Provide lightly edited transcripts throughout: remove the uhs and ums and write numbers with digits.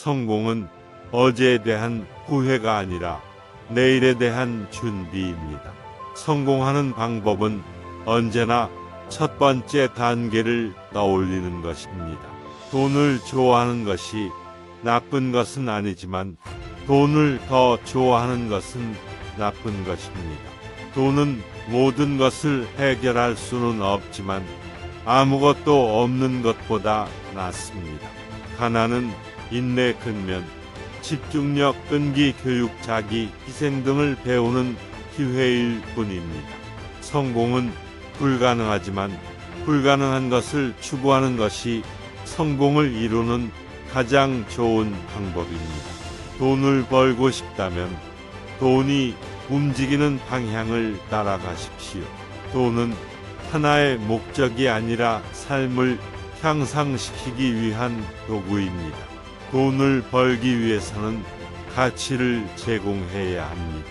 성공은 어제에 대한 후회가 아니라 내일에 대한 준비입니다. 성공하는 방법은 언제나 첫 번째 단계를 떠올리는 것입니다. 돈을 좋아하는 것이 나쁜 것은 아니지만 돈을 더 좋아하는 것은 나쁜 것입니다. 돈은 모든 것을 해결할 수는 없지만 아무것도 없는 것보다 낫습니다. 가난은 인내, 근면, 집중력, 끈기, 교육, 자기, 희생 등을 배우는 기회일 뿐입니다. 성공은 불가능하지만 불가능한 것을 추구하는 것이 성공을 이루는 가장 좋은 방법입니다. 돈을 벌고 싶다면 돈이 움직이는 방향을 따라가십시오. 돈은 하나의 목적이 아니라 삶을 향상시키기 위한 도구입니다. 돈을 벌기 위해서는 가치를 제공해야 합니다.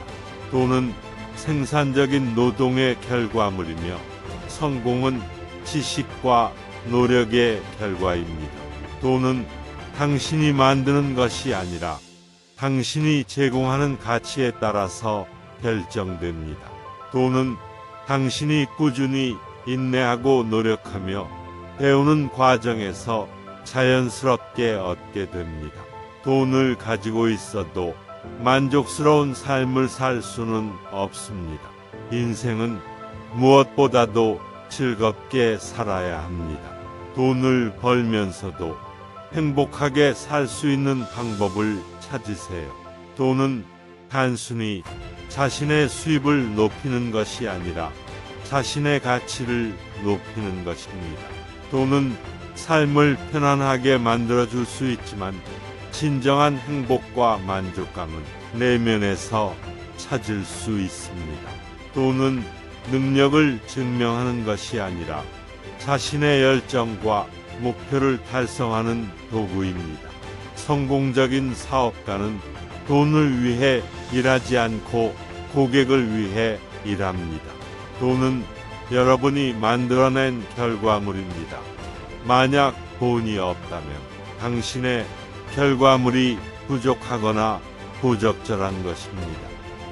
돈은 생산적인 노동의 결과물이며 성공은 지식과 노력의 결과입니다. 돈은 당신이 만드는 것이 아니라 당신이 제공하는 가치에 따라서 결정됩니다. 돈은 당신이 꾸준히 인내하고 노력하며 배우는 과정에서 자연스럽게 얻게 됩니다. 돈을 가지고 있어도 만족스러운 삶을 살 수는 없습니다. 인생은 무엇보다도 즐겁게 살아야 합니다. 돈을 벌면서도 행복하게 살 수 있는 방법을 찾으세요. 돈은 단순히 자신의 수입을 높이는 것이 아니라 자신의 가치를 높이는 것입니다. 돈은 삶을 편안하게 만들어줄 수 있지만 진정한 행복과 만족감은 내면에서 찾을 수 있습니다. 돈은 능력을 증명하는 것이 아니라 자신의 열정과 목표를 달성하는 도구입니다. 성공적인 사업가는 돈을 위해 일하지 않고 고객을 위해 일합니다. 돈은 여러분이 만들어낸 결과물입니다. 만약 돈이 없다면 당신의 결과물이 부족하거나 부적절한 것입니다.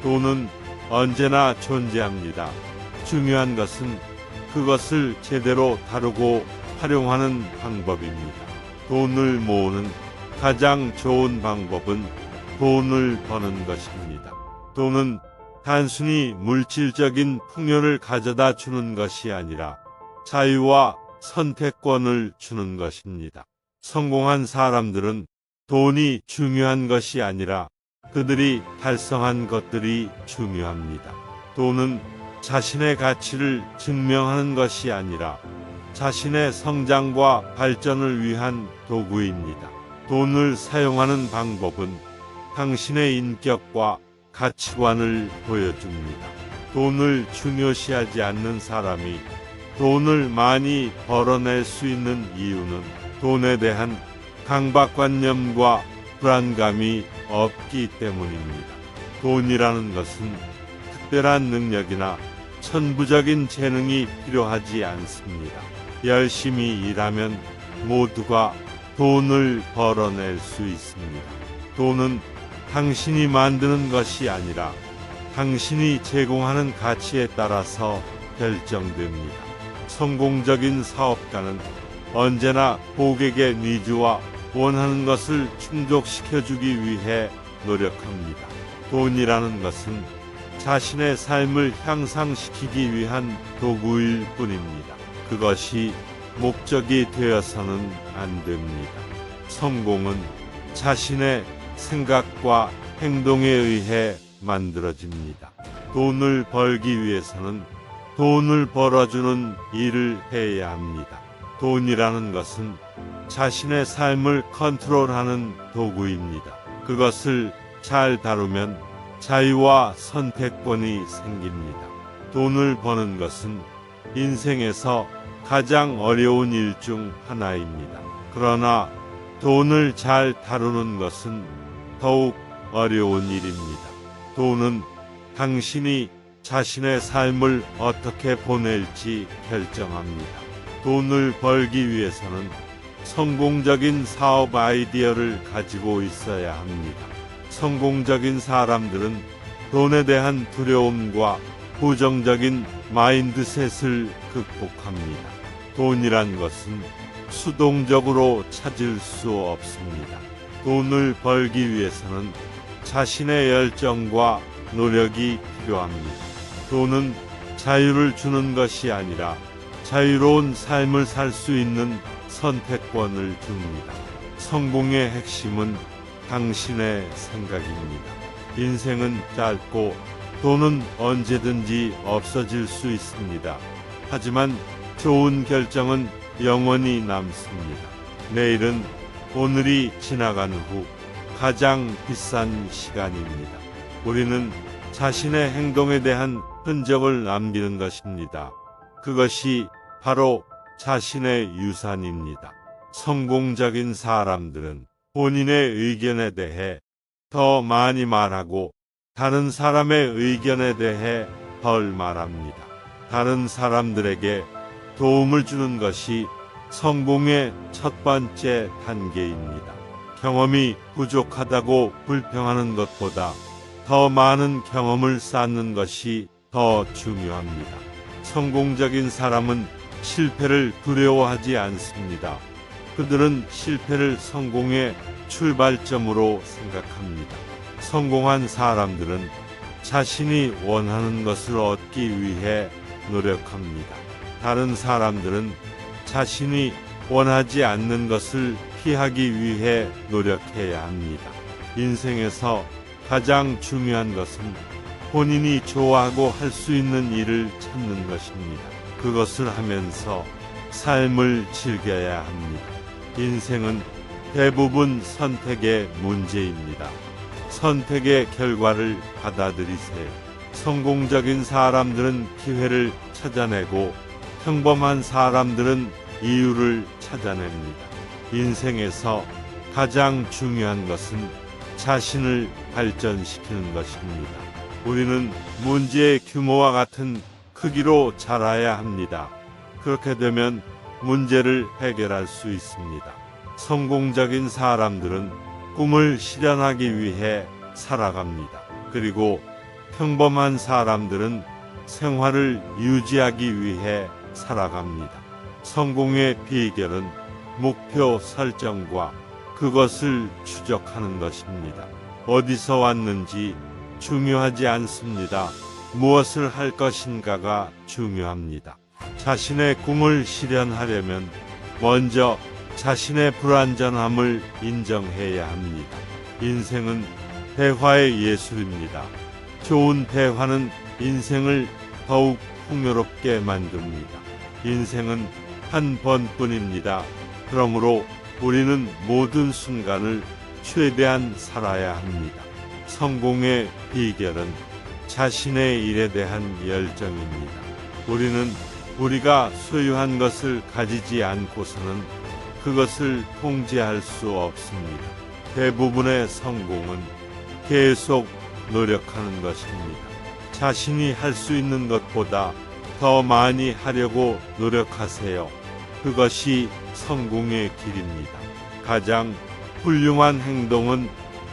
돈은 언제나 존재합니다. 중요한 것은 그것을 제대로 다루고 활용하는 방법입니다. 돈을 모으는 가장 좋은 방법은 돈을 버는 것입니다. 돈은 단순히 물질적인 풍요를 가져다 주는 것이 아니라 자유와 선택권을 주는 것입니다. 성공한 사람들은 돈이 중요한 것이 아니라 그들이 달성한 것들이 중요합니다. 돈은 자신의 가치를 증명하는 것이 아니라 자신의 성장과 발전을 위한 도구입니다. 돈을 사용하는 방법은 당신의 인격과 가치관을 보여줍니다. 돈을 중요시하지 않는 사람이 돈을 많이 벌어낼 수 있는 이유는 돈에 대한 강박관념과 불안감이 없기 때문입니다. 돈이라는 것은 특별한 능력이나 천부적인 재능이 필요하지 않습니다. 열심히 일하면 모두가 돈을 벌어낼 수 있습니다. 돈은 당신이 만드는 것이 아니라 당신이 제공하는 가치에 따라서 결정됩니다. 성공적인 사업가는 언제나 고객의 니즈와 원하는 것을 충족시켜주기 위해 노력합니다. 돈이라는 것은 자신의 삶을 향상시키기 위한 도구일 뿐입니다. 그것이 목적이 되어서는 안 됩니다. 성공은 자신의 생각과 행동에 의해 만들어집니다. 돈을 벌기 위해서는 돈을 벌어주는 일을 해야 합니다. 돈이라는 것은 자신의 삶을 컨트롤하는 도구입니다. 그것을 잘 다루면 자유와 선택권이 생깁니다. 돈을 버는 것은 인생에서 가장 어려운 일 중 하나입니다. 그러나 돈을 잘 다루는 것은 더욱 어려운 일입니다. 돈은 당신이 자신의 삶을 어떻게 보낼지 결정합니다. 돈을 벌기 위해서는 성공적인 사업 아이디어를 가지고 있어야 합니다. 성공적인 사람들은 돈에 대한 두려움과 부정적인 마인드셋을 극복합니다. 돈이란 것은 수동적으로 찾을 수 없습니다. 돈을 벌기 위해서는 자신의 열정과 노력이 필요합니다. 돈은 자유를 주는 것이 아니라 자유로운 삶을 살 수 있는 선택권을 줍니다. 성공의 핵심은 당신의 생각입니다. 인생은 짧고 돈은 언제든지 없어질 수 있습니다. 하지만 좋은 결정은 영원히 남습니다. 내일은 오늘이 지나간 후 가장 비싼 시간입니다. 우리는 자신의 행동에 대한 흔적을 남기는 것입니다. 그것이 바로 자신의 유산입니다. 성공적인 사람들은 본인의 의견에 대해 더 많이 말하고 다른 사람의 의견에 대해 덜 말합니다. 다른 사람들에게 도움을 주는 것이 성공의 첫 번째 단계입니다. 경험이 부족하다고 불평하는 것보다 더 많은 경험을 쌓는 것이 더 중요합니다. 성공적인 사람은 실패를 두려워하지 않습니다. 그들은 실패를 성공의 출발점으로 생각합니다. 성공한 사람들은 자신이 원하는 것을 얻기 위해 노력합니다. 다른 사람들은 자신이 원하지 않는 것을 피하기 위해 노력해야 합니다. 인생에서 가장 중요한 것은 본인이 좋아하고 할 수 있는 일을 찾는 것입니다. 그것을 하면서 삶을 즐겨야 합니다. 인생은 대부분 선택의 문제입니다. 선택의 결과를 받아들이세요. 성공적인 사람들은 기회를 찾아내고 평범한 사람들은 이유를 찾아냅니다. 인생에서 가장 중요한 것은 자신을 발전시키는 것입니다. 우리는 문제의 규모와 같은 크기로 자라야 합니다. 그렇게 되면 문제를 해결할 수 있습니다. 성공적인 사람들은 꿈을 실현하기 위해 살아갑니다. 그리고 평범한 사람들은 생활을 유지하기 위해 살아갑니다. 성공의 비결은 목표 설정과 그것을 추적하는 것입니다. 어디서 왔는지 중요하지 않습니다. 무엇을 할 것인가가 중요합니다. 자신의 꿈을 실현하려면 먼저 자신의 불완전함을 인정해야 합니다. 인생은 대화의 예술입니다. 좋은 대화는 인생을 더욱 풍요롭게 만듭니다. 인생은 한 번뿐입니다. 그러므로 우리는 모든 순간을 최대한 살아야 합니다. 성공의 비결은 자신의 일에 대한 열정입니다. 우리는 우리가 소유한 것을 가지지 않고서는 그것을 통제할 수 없습니다. 대부분의 성공은 계속 노력하는 것입니다. 자신이 할 수 있는 것보다 더 많이 하려고 노력하세요. 그것이 성공의 길입니다. 가장 훌륭한 행동은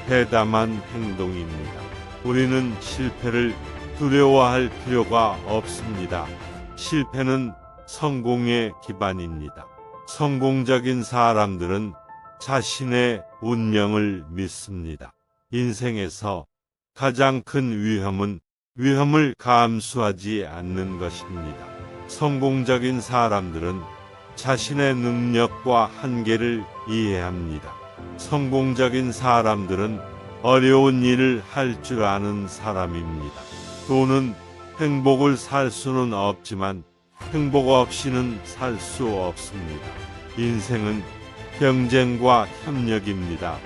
대담한 행동입니다. 우리는 실패를 두려워할 필요가 없습니다. 실패는 성공의 기반입니다. 성공적인 사람들은 자신의 운명을 믿습니다. 인생에서 가장 큰 위험은 위험을 감수하지 않는 것입니다. 성공적인 사람들은 자신의 능력과 한계를 이해합니다. 성공적인 사람들은 어려운 일을 할 줄 아는 사람입니다. 돈은 행복을 살 수는 없지만 행복 없이는 살 수 없습니다. 인생은 경쟁과 협력입니다.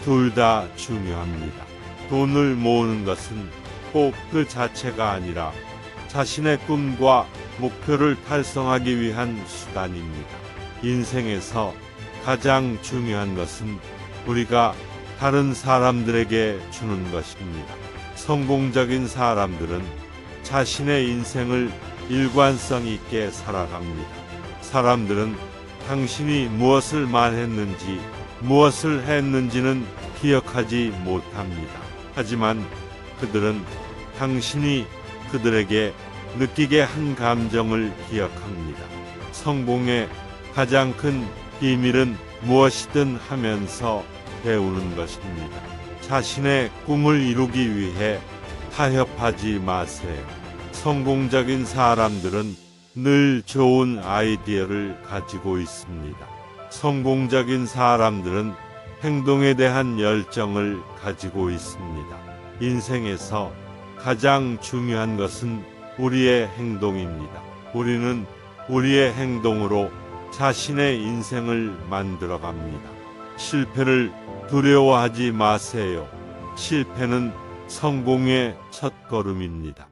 둘 다 중요합니다. 돈을 모으는 것은 꼭 그 자체가 아니라 자신의 꿈과 목표를 달성하기 위한 수단입니다. 인생에서 가장 중요한 것은 우리가 다른 사람들에게 주는 것입니다. 성공적인 사람들은 자신의 인생을 일관성 있게 살아갑니다. 사람들은 당신이 무엇을 말했는지, 무엇을 했는지는 기억하지 못합니다. 하지만 그들은 당신이 그들에게 느끼게 한 감정을 기억합니다. 성공의 가장 큰 비밀은 무엇이든 하면서 배우는 것입니다. 자신의 꿈을 이루기 위해 타협하지 마세요. 성공적인 사람들은 늘 좋은 아이디어를 가지고 있습니다. 성공적인 사람들은 행동에 대한 열정을 가지고 있습니다. 인생에서 가장 중요한 것은 우리의 행동입니다. 우리는 우리의 행동으로 자신의 인생을 만들어 갑니다. 실패를 두려워하지 마세요. 실패는 성공의 첫걸음입니다.